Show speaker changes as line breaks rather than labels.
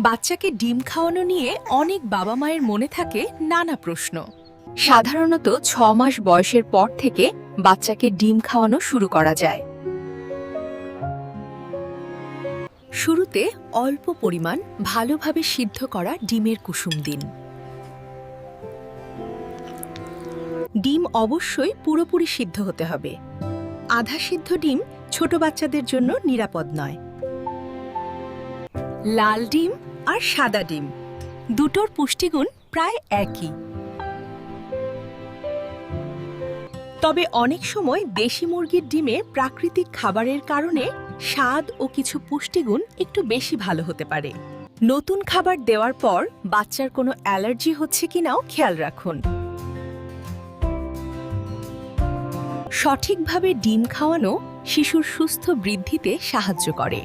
বাচ্চাকে ডিম খাওয়ানো নিয়ে অনেক বাবা মায়ের মনে থাকে নানা প্রশ্ন।
সাধারণত 6 মাস বয়সের পর থেকে বাচ্চাকে ডিম খাওয়ানো শুরু করা যায়।
শুরুতে অল্প পরিমাণ ভালোভাবে সিদ্ধ করা ডিমের কুসুম দিন। ডিম অবশ্যই পুরোপুরি সিদ্ধ হতে হবে। আধা সিদ্ধ ডিম ছোট বাচ্চাদের জন্য নিরাপদ নয়। লাল ডিম আর সাদা ডিম দুটোর পুষ্টিগুণ প্রায় একই, তবে অনেক সময় দেশি মুরগির ডিমে প্রাকৃতিক খাবারের কারণে স্বাদ ও কিছু পুষ্টিগুণ একটু বেশি ভালো হতে পারে। নতুন খাবার দেওয়ার পর বাচ্চার কোনো অ্যালার্জি হচ্ছে কিনাও খেয়াল রাখুন। সঠিকভাবে ডিম খাওয়ানো শিশুর সুস্থ বৃদ্ধিতে সাহায্য করে।